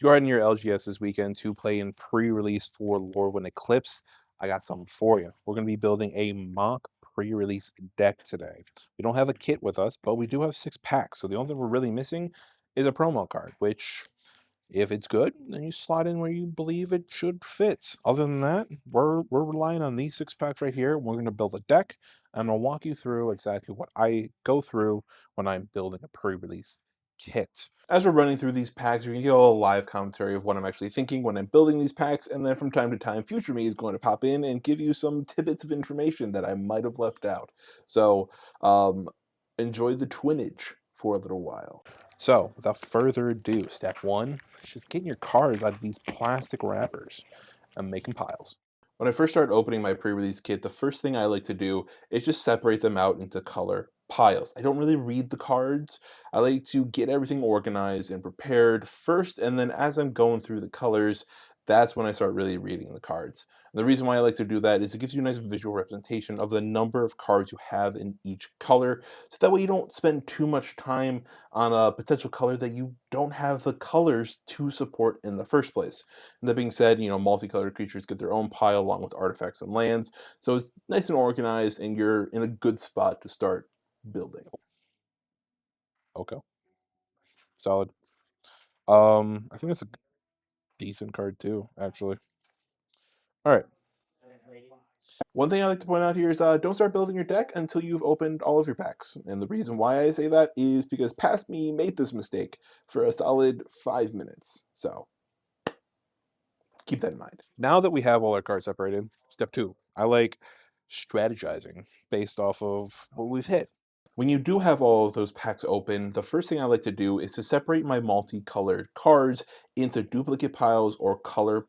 You're in your LGS this weekend to play in pre-release for Lorwyn Eclipsed. I got something for you. We're going to be building a mock pre-release deck today. We don't have a kit with us, but we do have 6 packs. So the only thing we're really missing is a promo card, which if it's good, then you slot in where you believe it should fit. Other than that, we're relying on these 6 packs right here. We're going to build a deck, and I'll walk you through exactly what I go through when I'm building a pre-release kit. As we're running through these packs, you're going to get a little live commentary of what I'm actually thinking when I'm building these packs, and then from time to time, future me is going to pop in and give you some tidbits of information that I might have left out. So enjoy the twinnage for a little while. So, without further ado, step 1 is just getting your cards out of these plastic wrappers and making piles. When I first start opening my pre-release kit, the first thing I like to do is just separate them out into color piles. I don't really read the cards. I like to get everything organized and prepared first, and then as I'm going through the colors, that's when I start really reading the cards. And the reason why I like to do that is it gives you a nice visual representation of the number of cards you have in each color, so that way you don't spend too much time on a potential color that you don't have the colors to support in the first place. And that being said, multicolored creatures get their own pile along with artifacts and lands, so it's nice and organized, and you're in a good spot to start building. Okay. Solid. I think that's a decent card too, actually. All right. One thing I like to point out here is don't start building your deck until you've opened all of your packs. And the reason why I say that is because past me made this mistake for a solid 5 minutes. So keep that in mind. Now that we have all our cards separated, step 2, I like strategizing based off of what we've hit. When you do have all of those packs open, the first thing I like to do is to separate my multicolored cards into duplicate piles or color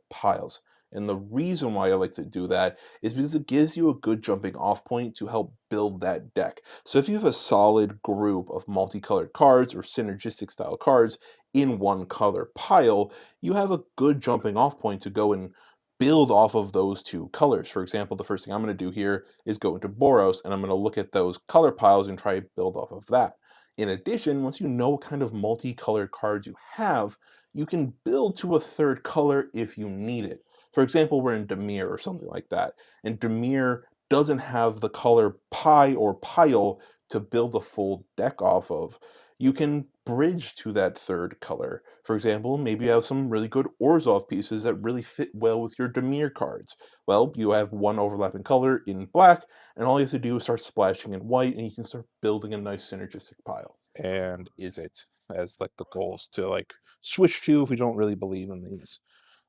piles. And the reason why I like to do that is because it gives you a good jumping off point to help build that deck. So if you have a solid group of multicolored cards or synergistic style cards in one color pile, you have a good jumping off point to go and build off of those 2 colors. For example, the first thing I'm going to do here is go into Boros, and I'm going to look at those color piles and try to build off of that. In addition, once you know what kind of multicolored cards you have, you can build to a 3rd color if you need it. For example, we're in Dimir or something like that, and Dimir doesn't have the color pie or pile to build a full deck off of. You can bridge to that 3rd color. For example, maybe you have some really good Orzhov pieces that really fit well with your Dimir cards. Well, you have one overlapping color in black, and all you have to do is start splashing in white, and you can start building a nice synergistic pile. And is it, as like the goals to like switch to if we don't really believe in these.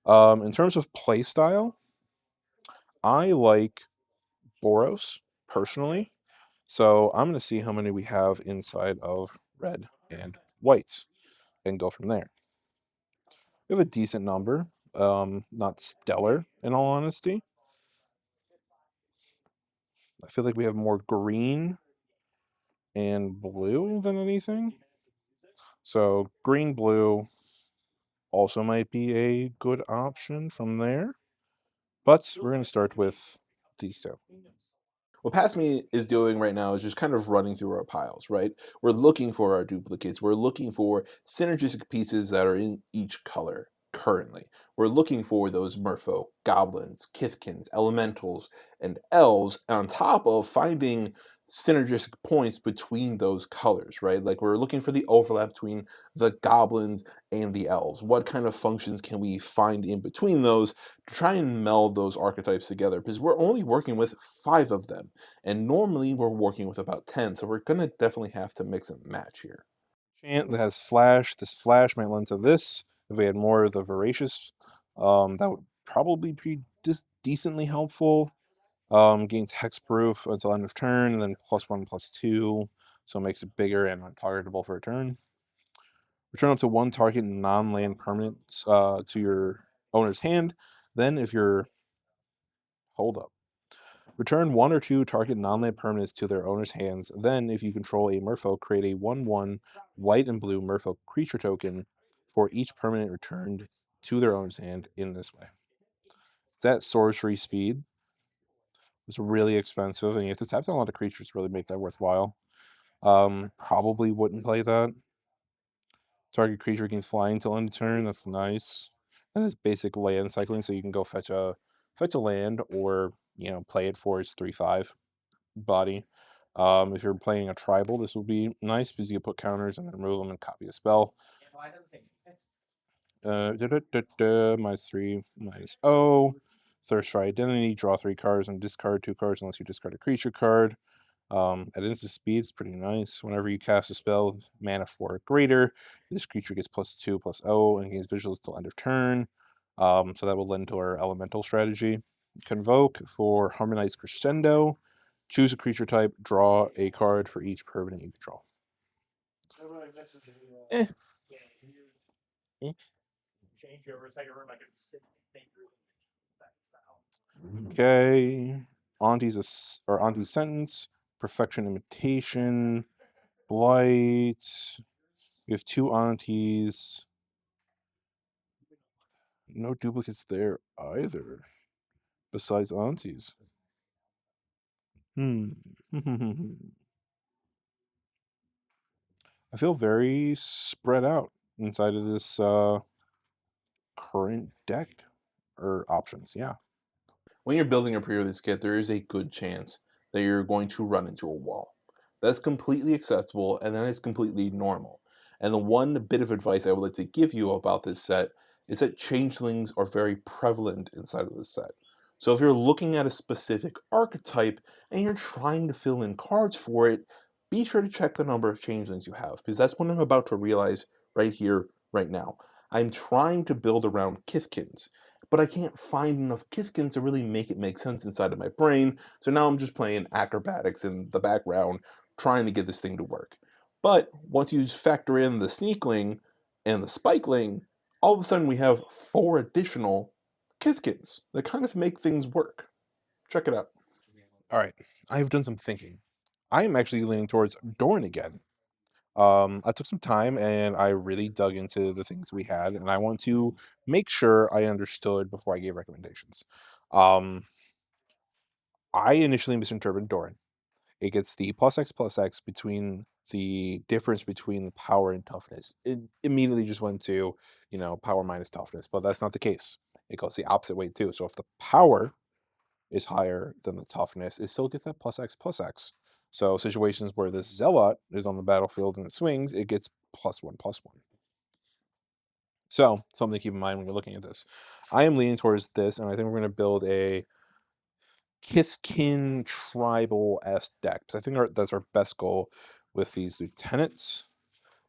In terms of play style, I like Boros personally. So I'm going to see how many we have inside of red and whites and go from there. We have a decent number, not stellar in all honesty. I feel like we have more green and blue than anything. So green, blue also might be a good option from there. But we're going to start with these 2. What Past Me is doing right now is just kind of running through our piles, right? We're looking for our duplicates. We're looking for synergistic pieces that are in each color currently. We're looking for those merfolk, goblins, kithkins, elementals, and elves, on top of finding synergistic points between those colors, right? Like we're looking for the overlap between the goblins and the elves. What kind of functions can we find in between those to try and meld those archetypes together? Because we're only working with 5 of them, and normally we're working with about 10, so we're going to definitely have to mix and match here. Chant that has flash. This flash might lend to this. If we had more of the voracious, that would probably be just decently helpful. Gains hexproof until end of turn, and then +1/+2, so it makes it bigger and untargetable for a turn. Return up to 1 target non-land permanent to your owner's hand. Then if you're... Hold up. Return 1 or 2 target non-land permanents to their owner's hands. Then, if you control a merfolk, create a 1/1 white and blue merfolk creature token for each permanent returned to their owner's hand in this way. That sorcery speed is really expensive, and you have to tap down a lot of creatures to really make that worthwhile. Probably wouldn't play that. Target creature gains flying until end of turn. That's nice. And it's basic land cycling, so you can go fetch a land, or play it for its 3/5 body. If you're playing a tribal, this will be nice because you can put counters and then remove them and copy a spell. -3, -0. Thirst for Identity. Draw 3 cards and discard 2 cards unless you discard a creature card. At instant speed, it's pretty nice. Whenever you cast a spell, mana 4 or greater, this creature gets +2/+0 and gains visuals till end of turn. So that will lend to our elemental strategy. Convoke for Harmonized Crescendo. Choose a creature type, draw a card for each permanent you control. Eh. Eh. Okay. Auntie's Sentence, Perfection Imitation, Blight. We have 2 Aunties. No duplicates there either, besides Aunties. I feel very spread out inside of this current deck or options. Yeah. When you're building a pre-release kit, there is a good chance that you're going to run into a wall. That's completely acceptable, and that is completely normal. And the one bit of advice I would like to give you about this set is that changelings are very prevalent inside of this set. So if you're looking at a specific archetype and you're trying to fill in cards for it, be sure to check the number of changelings you have, because that's what I'm about to realize right here, right now. I'm trying to build around Kithkins, but I can't find enough Kithkins to really make it make sense inside of my brain, so now I'm just playing acrobatics in the background, trying to get this thing to work. But once you factor in the Sneakling and the Spikeling, all of a sudden we have 4 additional Kithkins that kind of make things work. Check it out. Alright, I've done some thinking. I am actually leaning towards Doran again. I took some time and I really dug into the things we had, and I want to make sure I understood before I gave recommendations. Um, I initially misinterpreted Doran. It gets the +X between the difference between the power and toughness. It immediately just went to, power minus toughness, but that's not the case. It goes the opposite way too. So if the power is higher than the toughness, it still gets that +X. So situations where this Zealot is on the battlefield and it swings, it gets +1/+1. So something to keep in mind when you're looking at this. I am leaning towards this, and I think we're going to build a Kithkin tribal-esque deck. So I think that's our best goal with these lieutenants,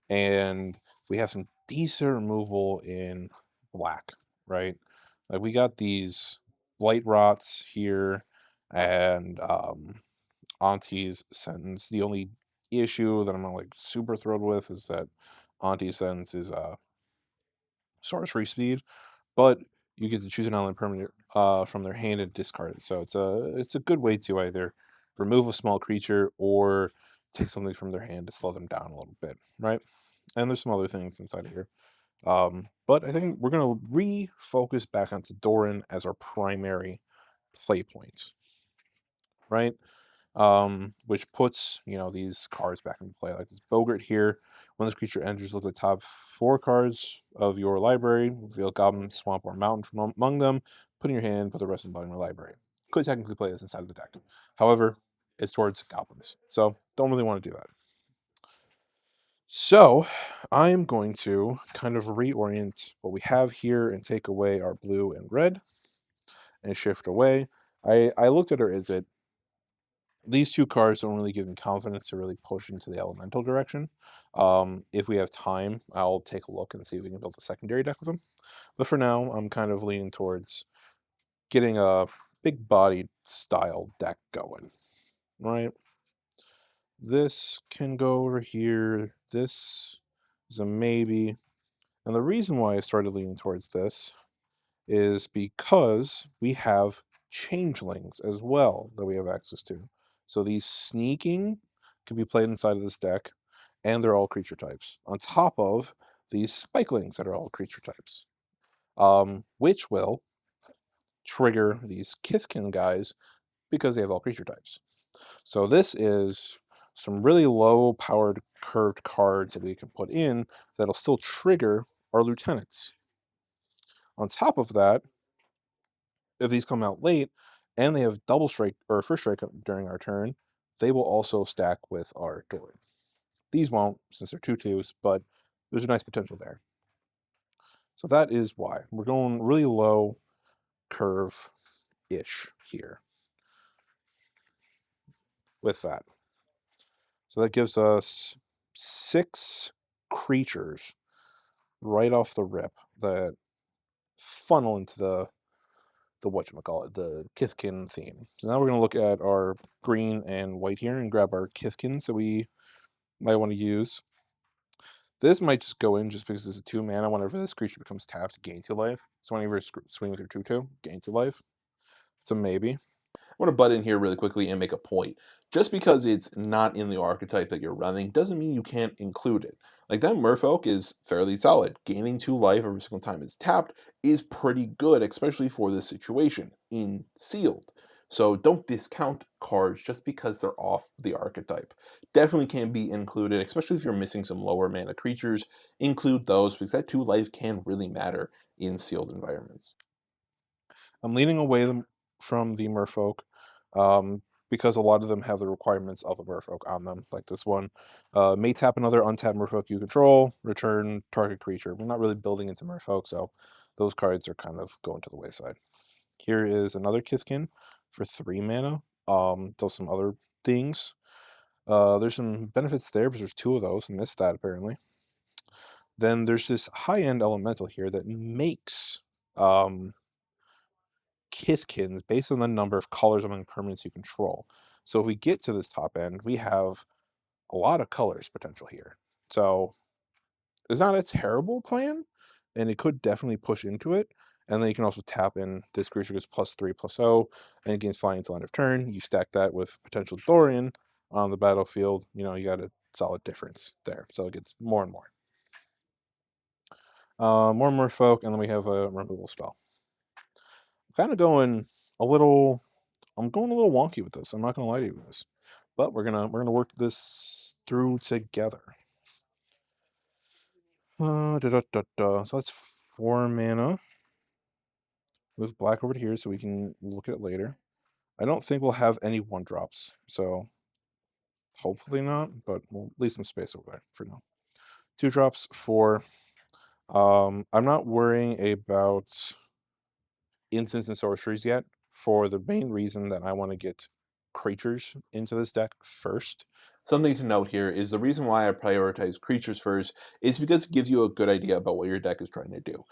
and we have some decent removal in black, right? Like we got these Blight Rots here, and Auntie's Sentence. The only issue that I'm not like super thrilled with is that Auntie's Sentence is sorcery speed, but you get to choose an island permanent from their hand and discard it. So it's a good way to either remove a small creature or take something from their hand to slow them down a little bit, right? And there's some other things inside of here. But I think we're gonna refocus back onto Doran as our primary play points, right? Which puts these cards back into play, like this Bogart here. When this creature enters, look at the top 4 cards of your library, reveal a goblin, swamp, or mountain from among them, put in your hand, put the rest in the bottom of your library. Could technically play this inside of the deck. However, it's towards goblins, so don't really want to do that. So I'm going to kind of reorient what we have here and take away our blue and red and shift away. I looked at our Izzet. These 2 cards don't really give me confidence to really push into the elemental direction. If we have time, I'll take a look and see if we can build a secondary deck with them. But for now, I'm kind of leaning towards getting a big-bodied style deck going, right? This can go over here. This is a maybe. And the reason why I started leaning towards this is because we have changelings as well that we have access to. So these sneaking can be played inside of this deck, and they're all creature types, on top of these spikelings that are all creature types, which will trigger these Kithkin guys because they have all creature types. So this is some really low-powered curved cards that we can put in that'll still trigger our lieutenants. On top of that, if these come out late and they have double strike or first strike during our turn, they will also stack with our Doran. These won't, since they're 2/2s, but there's a nice potential there. So that is why. We're going really low curve-ish here with that. So that gives us 6 creatures right off the rip that funnel into the whatchamacallit, the Kithkin theme. So now we're going to look at our green and white here and grab our Kithkins that we might want to use. This might just go in just because it's a 2 mana. Whenever this creature becomes tapped, it gains 2 life. So whenever you swing with your 2/2, gain 2 life. It's a maybe. I want to butt in here really quickly and make a point. Just because it's not in the archetype that you're running doesn't mean you can't include it. Like, that Merfolk is fairly solid. Gaining 2 life every single time it's tapped is pretty good, especially for this situation in sealed. So don't discount cards just because they're off the archetype. Definitely can be included, especially if you're missing some lower mana creatures. Include those, because that 2 life can really matter in sealed environments. I'm leaning away from the Merfolk because a lot of them have the requirements of a Merfolk on them, like this one. May tap another untapped Merfolk you control, return target creature. We're not really building into Merfolk, so those cards are kind of going to the wayside. Here is another Kithkin for 3 mana. Does some other things. There's some benefits there, but there's 2 of those. I missed that, apparently. Then there's this high-end elemental here that makes Kithkins based on the number of colors among permanents you control. So if we get to this top end, we have a lot of colors potential here. So it's not a terrible plan, and it could definitely push into it. And then you can also tap in this creature gets +3/+0, and it gains flying until end of turn. You stack that with potential Dorian on the battlefield. You got a solid difference there. So it gets more and more. More Merfolk, and then we have a removal spell. Kind of going a little. I'm going a little wonky with this. I'm not going to lie to you with this, but we're gonna work this through together. So that's 4 mana. Move black over to here so we can look at it later. I don't think we'll have any 1-drops, so hopefully not, but we'll leave some space over there for now. 2-drops, 4. I'm not worrying about instants and sorceries yet, for the main reason that I want to get creatures into this deck first. Something to note here is the reason why I prioritize creatures first is because it gives you a good idea about what your deck is trying to do.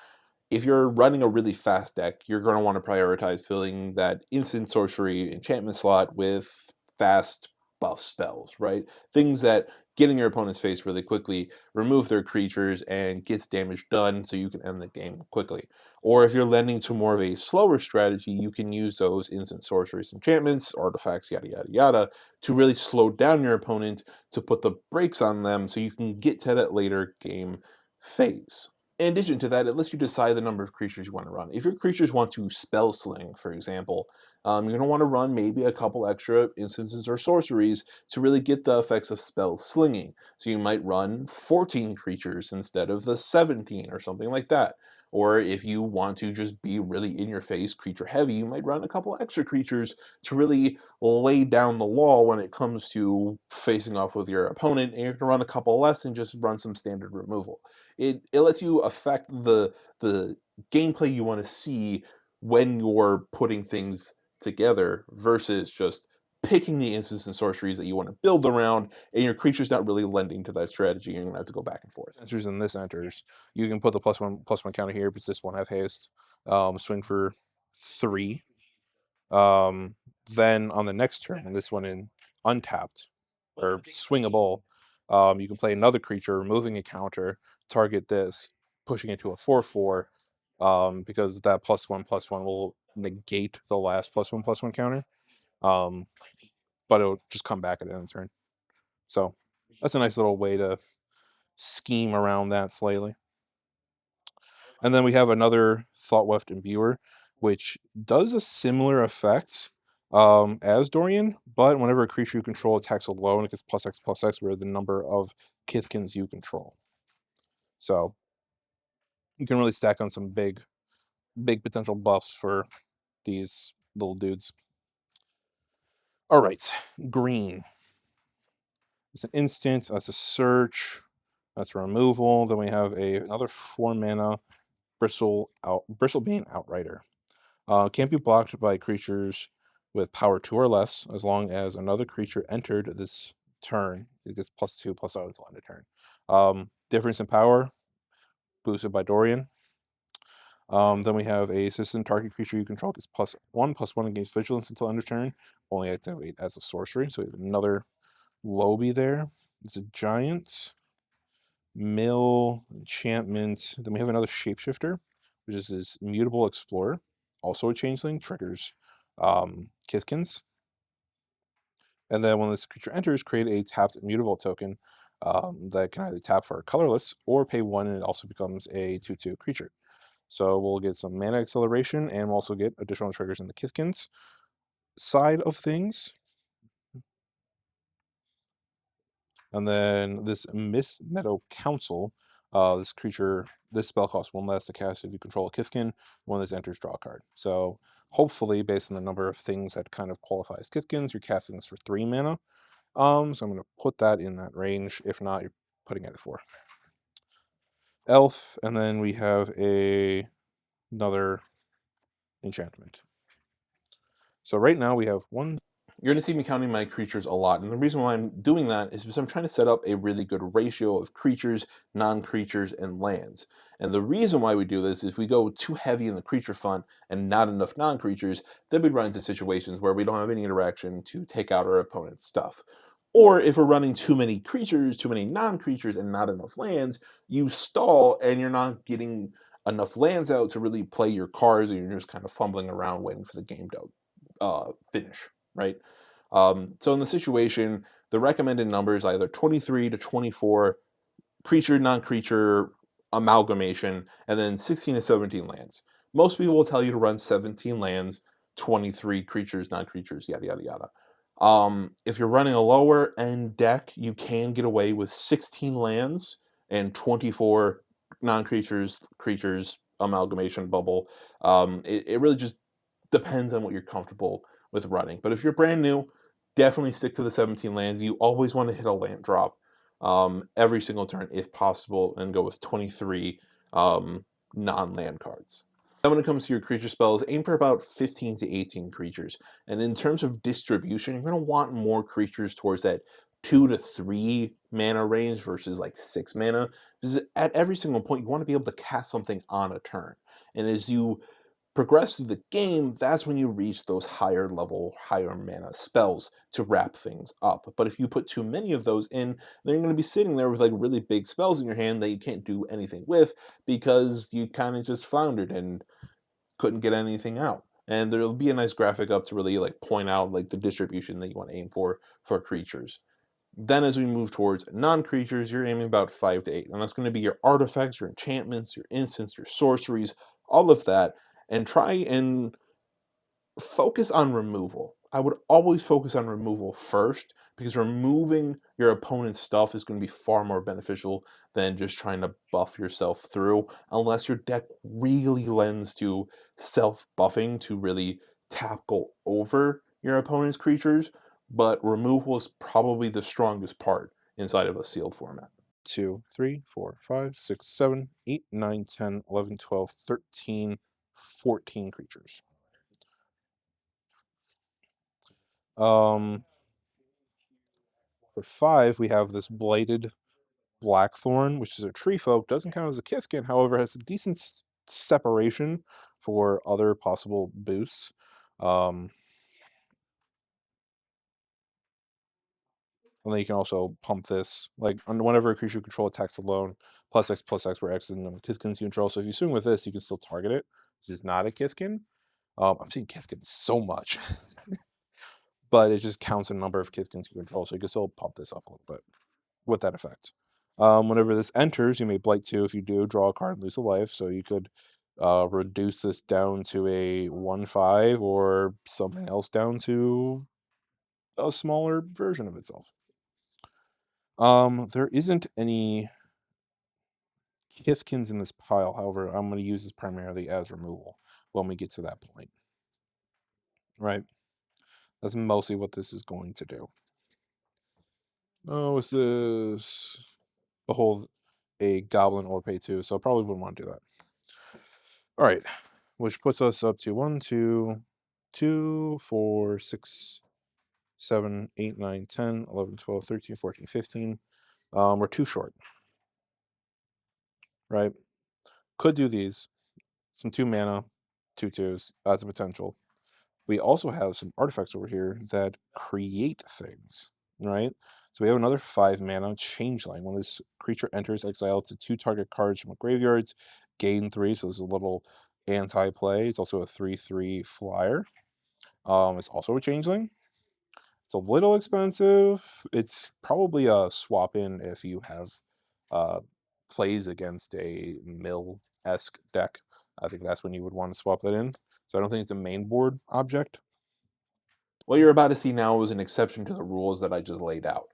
If you're running a really fast deck, you're going to want to prioritize filling that instant sorcery enchantment slot with fast buff spells, right? Things that get in your opponent's face really quickly, remove their creatures, and gets damage done so you can end the game quickly. Or if you're lending to more of a slower strategy, you can use those instant sorceries, enchantments, artifacts, yada, yada, yada, to really slow down your opponent, to put the brakes on them so you can get to that later game phase. In addition to that, it lets you decide the number of creatures you want to run. If your creatures want to spell sling, for example, you're going to want to run maybe a couple extra instances or sorceries to really get the effects of spell slinging. So you might run 14 creatures instead of the 17 or something like that. Or if you want to just be really in your face, creature heavy, you might run a couple extra creatures to really lay down the law when it comes to facing off with your opponent, and you're going to run a couple less and just run some standard removal. It lets you affect the gameplay you want to see when you're putting things together versus just picking the instants and sorceries that you want to build around, and your creature's not really lending to that strategy, and you're going to have to go back and forth. Enters and this enters. You can put the +1/+1 counter here because this one have haste. Swing for 3. Then on the next turn, when this one in untapped or swingable, you can play another creature, removing a counter, target this, pushing it to a 4/4, because that +1/+1 will negate the last +1/+1 counter. But it'll just come back at the end of the turn. So that's a nice little way to scheme around that slightly. And then we have another Thoughtweft Imbuer, which does a similar effect, as Dorian, but whenever a creature you control attacks alone, it gets +X/+X where the number of Kithkins you control. So you can really stack on some big potential buffs for these little dudes. All right, green. It's an instant. That's a search. That's a removal. Then we have another 4 mana Bristlebane Outrider. Can't be blocked by creatures with power 2 or less, as long as another creature entered this turn. It gets +2/+0 until end of turn. Difference in power, boosted by Dorian. Then we have a assistant target creature you control gets +1/+1 against vigilance until end of turn. Only activate as a sorcery. So we have another Lobby there. It's a giant. Mill, enchantment. Then we have another shapeshifter, which is this mutable explorer, also a changeling, triggers Kithkins. And then when this creature enters, create a tapped mutable token that can either tap for colorless or pay 1, and it also becomes a 2/2 creature. So we'll get some mana acceleration, and we'll also get additional triggers in the Kithkins side of things. And then this Mist Meadow Council, this spell costs 1 less to cast if you control a Kithkin. When this enters, draw a card. So hopefully, based on the number of things that kind of qualify as Kithkins, you're casting this for 3 mana. So I'm going to put that in that range. If not, you're putting it at 4. Elf, and then we have another enchantment. So right now we have one. You're going to see me counting my creatures a lot, and the reason why I'm doing that is because I'm trying to set up a really good ratio of creatures, non-creatures, and lands. And the reason why we do this is if we go too heavy in the creature front and not enough non-creatures, then we run into situations where we don't have any interaction to take out our opponent's stuff. Or if we're running too many creatures, too many non-creatures, and not enough lands, you stall and you're not getting enough lands out to really play your cards, and you're just kind of fumbling around waiting for the game to finish, right? So in the situation, the recommended number is either 23 to 24 creature, non-creature amalgamation, and then 16 to 17 lands. Most people will tell you to run 17 lands, 23 creatures, non-creatures, yada, yada, yada. If you're running a lower end deck, you can get away with 16 lands and 24 non-creatures, creatures, amalgamation bubble. It really just depends on what you're comfortable with running. But if you're brand new, definitely stick to the 17 lands. You always want to hit a land drop every single turn if possible, and go with 23 non-land cards. Then when it comes to your creature spells, aim for about 15 to 18 creatures. And in terms of distribution, you're going to want more creatures towards that 2 to 3 mana range versus like 6 mana. Because at every single point, you want to be able to cast something on a turn. And as you progress through the game, that's when you reach those higher level, higher mana spells to wrap things up. But if you put too many of those in, then you're going to be sitting there with like really big spells in your hand that you can't do anything with because you kind of just floundered and couldn't get anything out. And there'll be a nice graphic up to really like point out like the distribution that you want to aim for creatures. Then as we move towards non-creatures, you're aiming about 5 to 8. And that's going to be your artifacts, your enchantments, your instants, your sorceries, all of that. And try and focus on removal. I would always focus on removal first, because removing your opponent's stuff is going to be far more beneficial than just trying to buff yourself through, unless your deck really lends to self-buffing to really tackle over your opponent's creatures. But removal is probably the strongest part inside of a sealed format. 2, 3, 4, 5, 6, 7, 8, 9, 10, 11, 12, 13, 14 creatures. For 5, we have this Blighted Blackthorn, which is a tree folk. Doesn't count as a Kithkin, however, has a decent separation for other possible boosts. And then you can also pump this, like, whenever a creature you control attacks alone, +X/+X, where X is the Kithkins you control. So if you swing with this, you can still target it. This is not a Kithkin. I'm seeing Kithkin so much. But it just counts a number of Kithkins you control, so you can still pump this up a little bit with that effect. Whenever this enters, you may Blight 2. If you do, draw a card and lose a life. So you could reduce this down to a 1/5 or something else down to a smaller version of itself. There isn't any Kithkins in this pile, however, I'm going to use this primarily as removal when we get to that point. Right? That's mostly what this is going to do. Oh, is this behold a goblin or pay 2? So I probably wouldn't want to do that. All right, which puts us up to 1, 2, 2, 4, 6, 7, 8, 9, 10, 11, 12, 13, 14, 15. We're too short, right? Could do these. Some 2 mana, 2/2s as a potential. We also have some artifacts over here that create things, right? So we have another 5 mana changeling. When this creature enters, exile to 2 target cards from the graveyards, gain 3. So this is a little anti-play. It's also a 3/3 flyer. It's also a changeling. It's a little expensive. It's probably a swap in if you have plays against a mill-esque deck. I think that's when you would want to swap that in. So I don't think it's a main board object. What you're about to see now is an exception to the rules that I just laid out.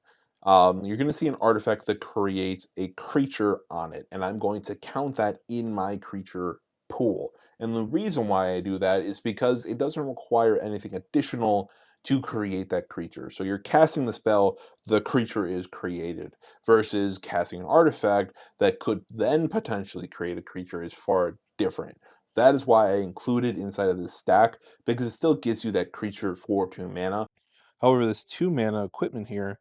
You're going to see an artifact that creates a creature on it, and I'm going to count that in my creature pool. And the reason why I do that is because it doesn't require anything additional to create that creature. So you're casting the spell, the creature is created, versus casting an artifact that could then potentially create a creature is far different. That is why I include it inside of this stack, because it still gives you that creature for 2 mana. However, this 2 mana equipment here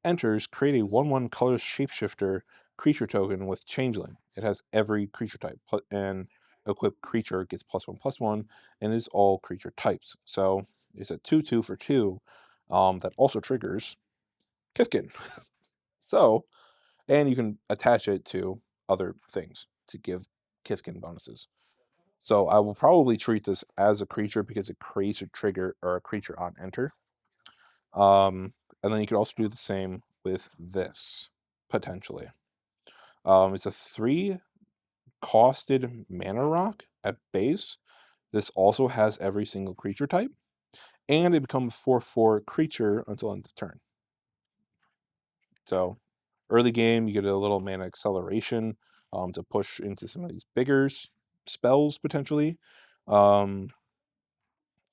enters, create a 1/1 colorless shapeshifter creature token with changeling. It has every creature type, and equipped creature gets +1/+1, and is all creature types. So it's a 2/2 for 2 that also triggers Kithkin. So, and you can attach it to other things to give Kithkin bonuses. So I will probably treat this as a creature because it creates a trigger or a creature on enter. And then you could also do the same with this, potentially. It's a 3 costed mana rock at base. This also has every single creature type. And it becomes 4/4 creature until end of turn. So early game, you get a little mana acceleration to push into some of these bigger spells, potentially. And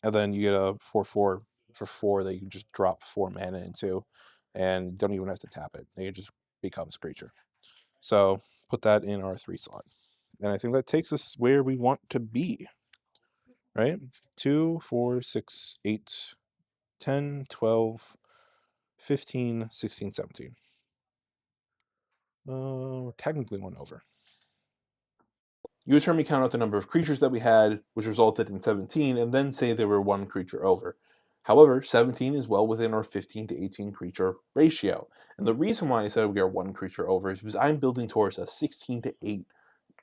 then you get a 4/4 for 4 that you can just drop 4 mana into, and don't even have to tap it. It just becomes creature. So put that in our 3 slot. And I think that takes us where we want to be. Right? 2, 4, 6, 8, 10, 12, 15, 16, 17. We're technically 1 over. You would turn me count out the number of creatures that we had, which resulted in 17, and then say they were 1 creature over. However, 17 is well within our 15 to 18 creature ratio. And the reason why I said we are 1 creature over is because I'm building towards a 16 to 8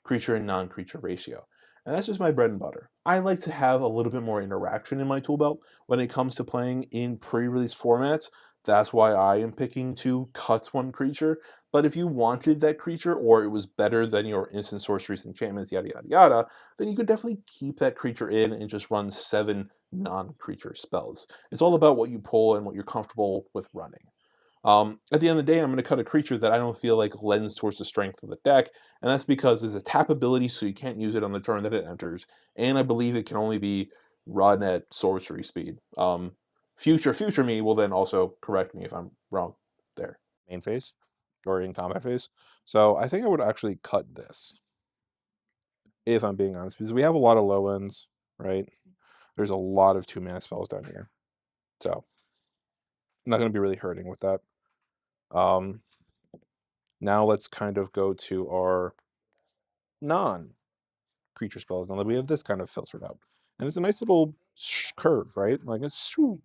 creature and non-creature ratio. And that's just my bread and butter. I like to have a little bit more interaction in my tool belt when it comes to playing in pre-release formats. That's why I am picking to cut 1 creature. But if you wanted that creature, or it was better than your instant sorceries, enchantments, yada yada yada, then you could definitely keep that creature in and just run 7 non-creature spells. It's all about what you pull and what you're comfortable with running. At the end of the day, I'm going to cut a creature that I don't feel like lends towards the strength of the deck, and that's because it's a tap ability, so you can't use it on the turn that it enters, and I believe it can only be run at sorcery speed. Future me will then also correct me if I'm wrong there. Main phase or in combat phase. So I think I would actually cut this, if I'm being honest, because we have a lot of low ends, right? There's a lot of 2 mana spells down here. So I'm not going to be really hurting with that. Now let's kind of go to our non-creature spells. Now that we have this kind of filtered out. And it's a nice little curve, right? Like it's shoo,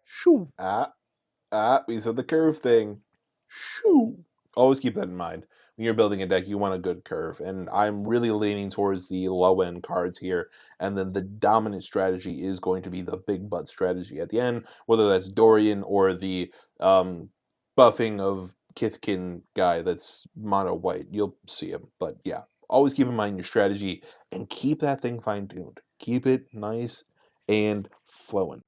shoo. We said the curve thing. Shoo. Always keep that in mind. When you're building a deck, you want a good curve. And I'm really leaning towards the low end cards here. And then the dominant strategy is going to be the big butt strategy at the end, whether that's Dorian or the buffing of Kithkin guy that's mono white. You'll see him. But yeah, always keep in mind your strategy and keep that thing fine-tuned. Keep it nice and flowing.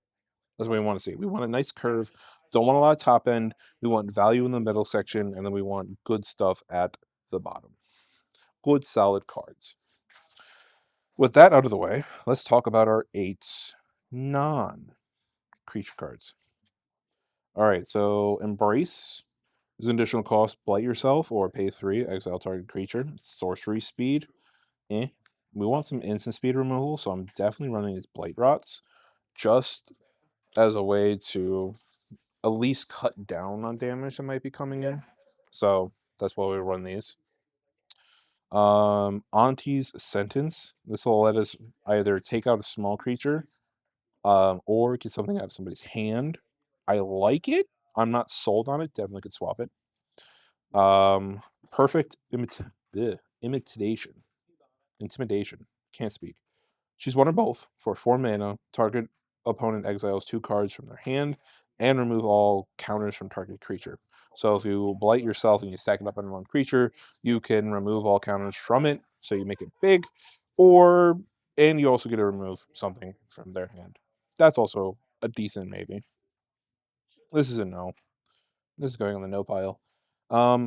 That's what we want to see. We want a nice curve. Don't want a lot of top end. We want value in the middle section, and then we want good stuff at the bottom. Good, solid cards. With that out of the way, let's talk about our 8 non-creature cards. All right, so Embrace is an additional cost. Blight yourself or pay 3, exile target creature. Sorcery speed. We want some instant speed removal, so I'm definitely running these Blight Rots just as a way to at least cut down on damage that might be coming in. So that's why we run these. Auntie's Sentence. This will let us either take out a small creature, or get something out of somebody's hand. I like it. I'm not sold on it. Definitely could swap it. Perfect Intimidation. Can't speak. Choose one or both for 4 mana. Target opponent exiles 2 cards from their hand and remove all counters from target creature. So if you blight yourself and you stack it up on one creature, you can remove all counters from it, so you make it big, and you also get to remove something from their hand. That's also a decent maybe. This is a no. This is going on the no pile.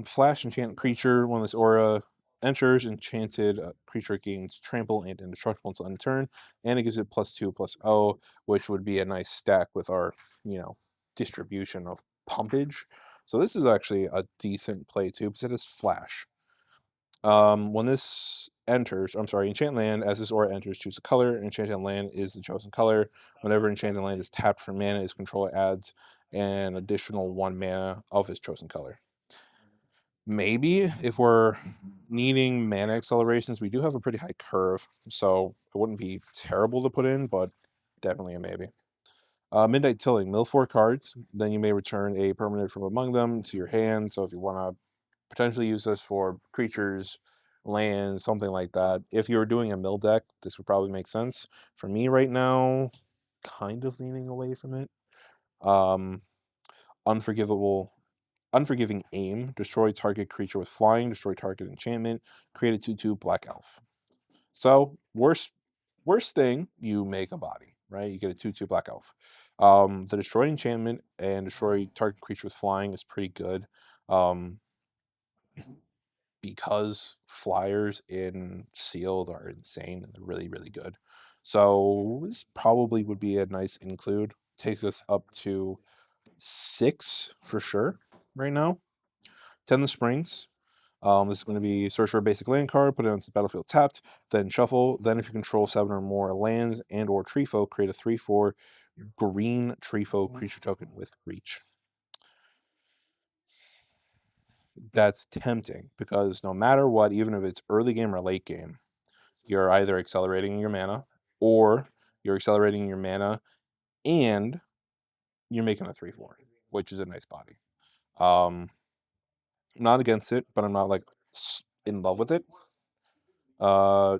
Flash enchant creature. When this aura enters, enchanted creature gains trample and indestructible until end turn, and it gives it +2/+0, which would be a nice stack with our, distribution of pumpage. So this is actually a decent play too, because it is flash. When this enters, enchant land, as this aura enters, choose a color. Enchanted land is the chosen color. Whenever enchanted land is tapped for mana, its controller adds an additional 1 mana of his chosen color. Maybe if we're needing mana accelerations, we do have a pretty high curve, so it wouldn't be terrible to put in, but definitely a maybe. Midnight Tilling, mill 4 cards, then you may return a permanent from among them to your hand. So if you want to potentially use this for creatures, lands, something like that. If you were doing a mill deck, this would probably make sense. For me right now, kind of leaning away from it. Unforgiving Aim. Destroy target creature with flying. Destroy target enchantment. Create a 2/2 black elf. So worst thing, you make a body, right? You get a 2/2 black elf. The destroy enchantment and destroy target creature with flying is pretty good. Because flyers in sealed are insane and they're really, really good. So this probably would be a nice include. Take us up to 6 for sure right now. 10 the Springs. This is going to be search for a basic land card, put it onto the battlefield tapped, then shuffle. Then if you control 7 or more lands and or tree folk, create a 3/4 green tree folk creature token with reach. That's tempting because no matter what, even if it's early game or late game, you're either accelerating your mana or you're accelerating your mana and you're making a 3/4, which is a nice body. I'm not against it, but I'm not like in love with it.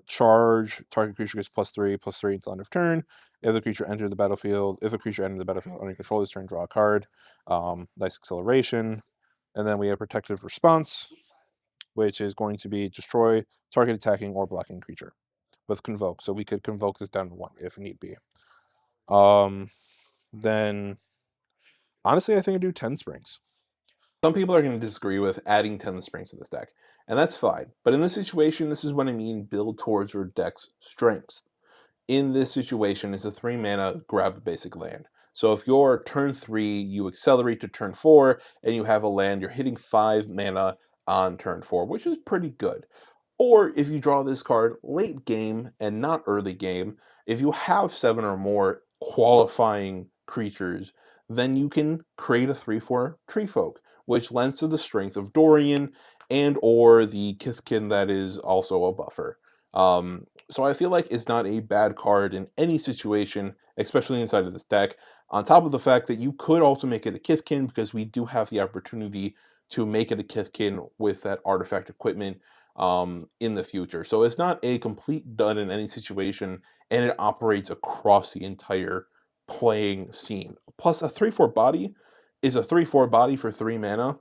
Charge, target creature gets +3/+3 until end of turn. If the creature entered the battlefield under control this turn, draw a card. Nice acceleration. And then we have protective response, which is going to be destroy target attacking or blocking creature with convoke. So we could convoke this down to 1 if need be. Then honestly, I think I do 10 Springs. Some people are going to disagree with adding 10 Springs to this deck, and that's fine. But in this situation, this is what I mean build towards your deck's strengths. In this situation, it's a 3 mana grab a basic land. So if you're turn 3, you accelerate to turn 4, and you have a land, you're hitting 5 mana on turn 4, which is pretty good. Or if you draw this card late game and not early game, if you have 7 or more qualifying creatures, then you can create a 3/4 tree folk, which lends to the strength of Dorian and or the Kithkin that is also a buffer. So I feel like it's not a bad card in any situation, especially inside of this deck. On top of the fact that you could also make it a Kithkin, because we do have the opportunity to make it a Kithkin with that artifact equipment in the future. So it's not a complete dud in any situation, and it operates across the entire playing scene. Plus, a 3/4 body is a 3/4 body for 3 mana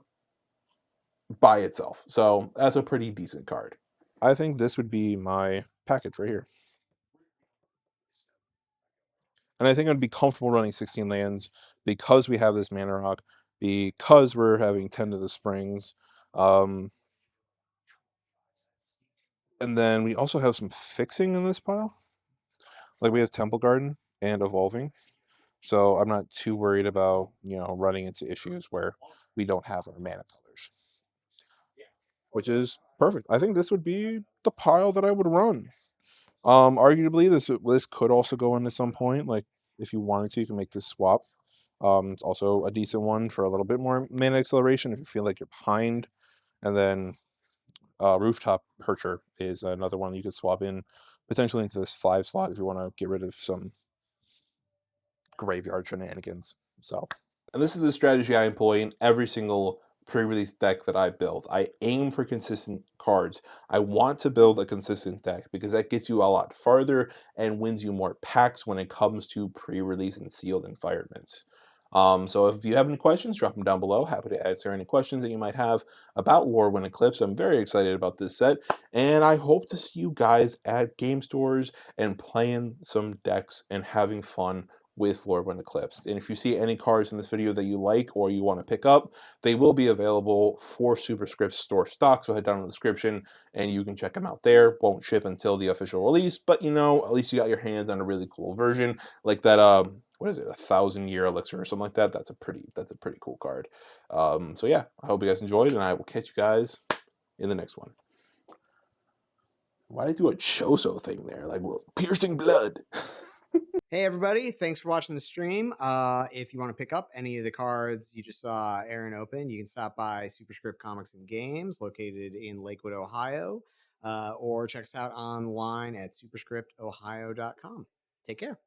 by itself. So that's a pretty decent card. I think this would be my package right here. And I think I'd be comfortable running 16 lands because we have this mana rock, because we're having 10 to the springs. Um, and then we also have some fixing in this pile. Like we have Temple Garden and Evolving. So I'm not too worried about, running into issues where we don't have our mana colors, which is perfect. I think this would be the pile that I would run. Arguably, this could also go into some point. Like if you wanted to, you can make this swap. It's also a decent one for a little bit more mana acceleration if you feel like you're behind. And then Rooftop Percher is another one you could swap in potentially into this 5 slot if you want to get rid of some graveyard shenanigans. So And this is the strategy I employ in every single pre-release deck that I build. I aim for consistent cards. I want to build a consistent deck because that gets you a lot farther and wins you more packs when it comes to pre-release and sealed environments. So if you have any questions, drop them down below. Happy to answer any questions that you might have about Lorwyn Eclipsed. I'm very excited about this set, and I hope to see you guys at game stores and playing some decks and having fun with Lorwyn Eclipsed. And if you see any cards in this video that you like or you want to pick up, they will be available for Superscript store stock. So head down in the description and you can check them out there. Won't ship until the official release, but at least you got your hands on a really cool version like that. What is it? 1,000-year elixir or something like that. That's a pretty cool card. So yeah, I hope you guys enjoyed, and I will catch you guys in the next one. Why did I do a choso thing there? Like piercing blood. Hey everybody, thanks for watching the stream. If you want to pick up any of the cards you just saw Aaron open, you can stop by Superscript Comics and Games, located in Lakewood, Ohio, or check us out online at superscriptohio.com. Take care.